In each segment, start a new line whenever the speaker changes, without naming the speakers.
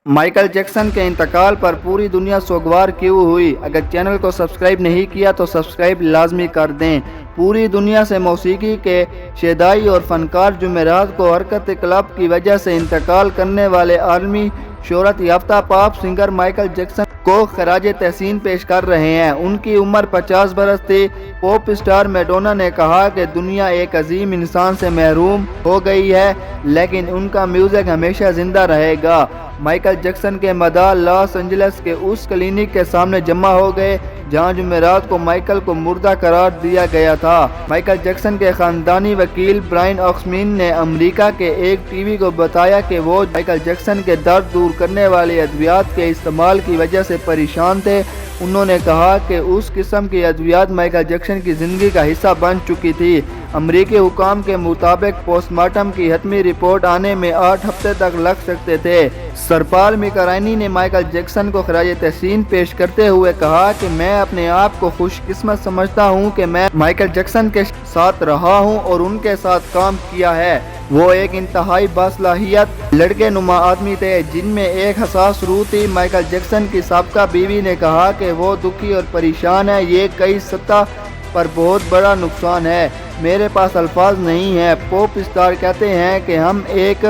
Michael Jackson के इंतकाल पर पूरी दुनिया सोगवार क्यों हुई? अगर चैनल को सब्सक्राइब नहीं किया तो सब्सक्राइब लाजमी कर दें। पूरी दुनिया से मौसीकी के शेदाई और फनकार जुमेरात को हरकत क्लब की वजह से इंतकाल करने वाले आलमी शोहरत याफ्ता पॉप सिंगर माइकल जैक्सन को खराज तहसीन पेश कर रहे हैं। उनकी उम्र 50 बरस थी। पॉप स्टार मैडोना ने कहा कि दुनिया एक अजीम इंसान से महरूम हो गई है, लेकिन उनका म्यूजिक हमेशा जिंदा रहेगा। माइकल जैक्सन के मदार लॉस एंजलिस के उस क्लिनिक के सामने जमा हो गए जहां जुमेरात को माइकल को मुर्दा करार दिया गया था। माइकल जैक्सन के खानदानी वकील ब्रायन ऑक्समीन ने अमेरिका के एक टीवी को बताया कि वो माइकल जैक्सन के दर्द दूर करने वाले अद्वियात के इस्तेमाल की वजह से परेशान थे। उन्होंने कहा कि उस किस्म की अद्वियात माइकल जैक्सन की ज़िंदगी का हिस्सा बन चुकी थी। अमरीकी हुकाम के मुताबिक पोस्टमार्टम की हतमी रिपोर्ट आने में 8 हफ्ते तक लग सकते थे। सरपाल मिकारानी ने माइकल जैक्सन को खराज तहसीन पेश करते हुए कहा कि मैं अपने आप को खुशकिस्मत समझता हूं कि मैं माइकल जैक्सन के साथ रहा हूं और उनके साथ काम किया है। वो एक इंतहाई बासलाहियत लड़के नुमा आदमी थे जिनमें एक हसास रूह थी। माइकल जैक्सन की साबका बीवी ने कहा कि वो दुखी और परेशान है। ये कई सतह पर बहुत बड़ा नुकसान है। मेरे पास अल्फाज नहीं है। पॉप स्टार कहते हैं कि हम एक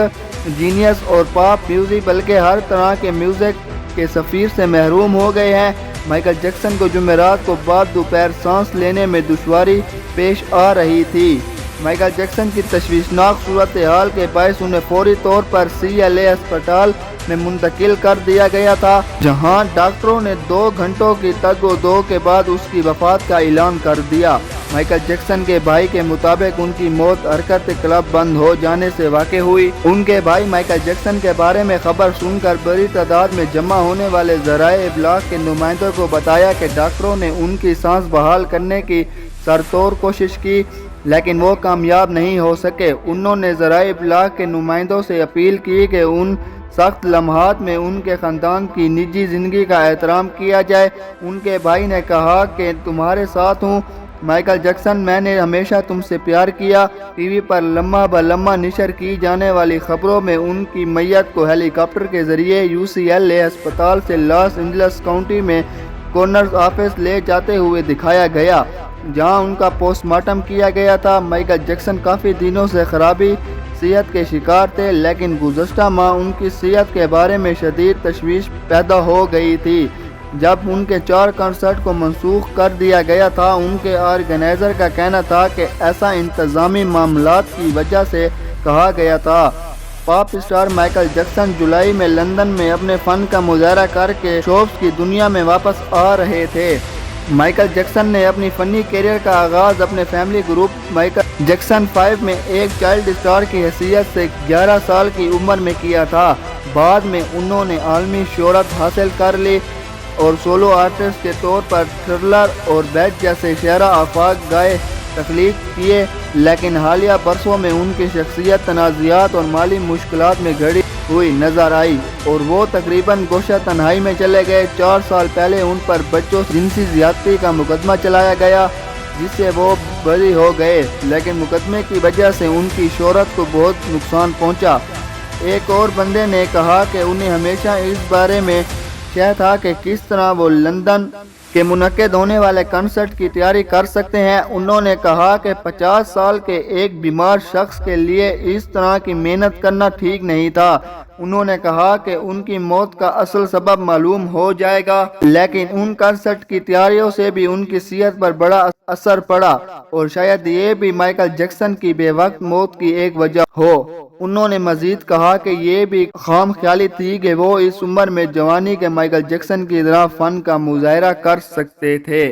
जीनियस और पॉप म्यूजिक बल्कि हर तरह के म्यूजिक के सफ़ीर से महरूम हो गए हैं। माइकल जैक्सन को जुमेरात को बाद दोपहर सांस लेने में दुश्वारी पेश आ रही थी। माइकल जैक्सन की तशवीशनाक सूरत हाल के बायस उन्हें फौरी तौर पर CLA अस्पताल में मुंतकिल कर दिया गया था, जहां डॉक्टरों ने 2 घंटों की तग-ओ-दो के बाद उसकी वफात का ऐलान कर दिया। माइकल जैक्सन के भाई के मुताबिक उनकी मौत हरकत क्लब बंद हो जाने से वाक़ई हुई। उनके भाई माइकल जैक्सन के बारे में खबर सुनकर बड़ी तादाद में जमा होने वाले ज़राए इब्लाग के नुमाइंदों को बताया कि डॉक्टरों ने उनकी सांस बहाल करने की सरतोड़ कोशिश की, लेकिन वो कामयाब नहीं हो सके। उन्होंने ज़राए इब्लाग के नुमाइंदों से अपील की कि उन सख्त लम्हात में उनके ख़ानदान की निजी ज़िंदगी का एहतराम किया जाए। उनके भाई ने कहा कि तुम्हारे साथ हूँ माइकल जैक्सन, मैंने हमेशा तुमसे प्यार किया। टीवी पर लम्हा ब लम्हा नशर की जाने वाली खबरों में उनकी मैयत को हेलीकॉप्टर के ज़रिए UCLA अस्पताल से लॉस एंजलिस काउंटी में कॉर्नर ऑफिस ले जाते हुए दिखाया गया, जहां उनका पोस्टमार्टम किया गया था। माइकल जैक्सन काफ़ी दिनों से खराबी सेहत के शिकार थे, लेकिन गुज़श्ता माह उनकी सेहत के बारे में शदीद तशवीश पैदा हो गई थी। जब उनके 4 कंसर्ट को मनसूख कर दिया गया था, उनके ऑर्गेनाइज़र का कहना था कि ऐसा इंतज़ामी मामलात की वजह से कहा गया था। पॉप स्टार माइकल जैक्सन जुलाई में लंदन में अपने फ़न का मुजाहरा करके शोज़ की दुनिया में वापस आ रहे थे। माइकल जैक्सन ने अपनी फ़नी कैरियर का आगाज़ अपने फैमिली ग्रुप माइकल जैक्सन 5 में एक चाइल्ड स्टार की हैसियत से 11 साल की उम्र में किया था। बाद में उन्होंने आलमी शोहरत हासिल कर ली और सोलो आर्टिस्ट के तौर पर थ्रिलर और बैट जैसे शहरा आफाक गाए तख्लीक किए, लेकिन हालिया बरसों में उनकी शख्सियत तनाज़ात और माली मुश्किलात में घड़ी हुई नजर आई और वो तकरीबन गोशा तन्हाई में चले गए। 4 साल पहले उन पर बच्चों से जिनसी ज़्यादती का मुकदमा चलाया गया, जिससे वो बरी हो गए, लेकिन मुकदमे की वजह से उनकी शोहरत को बहुत नुकसान पहुंचा। एक और बंदे ने कहा कि उन्हें हमेशा इस बारे में शक था कि किस तरह वो लंदन के मुनक्किद होने वाले कंसर्ट की तैयारी कर सकते हैं। उन्होंने कहा कि 50 साल के एक बीमार शख्स के लिए इस तरह की मेहनत करना ठीक नहीं था। उन्होंने कहा कि उनकी मौत का असल सबब मालूम हो जाएगा, लेकिन उन कंसर्ट की तैयारियों से भी उनकी सेहत पर बड़ा असर पड़ा और शायद ये भी माइकल जैक्सन की बेवक्त मौत की एक वजह हो। उन्होंने मजीद कहा कि ये भी खाम ख्याली थी कि वो इस उम्र में जवानी के माइकल जैक्सन की तरह फ़न का मुजाहरा कर सकते थे।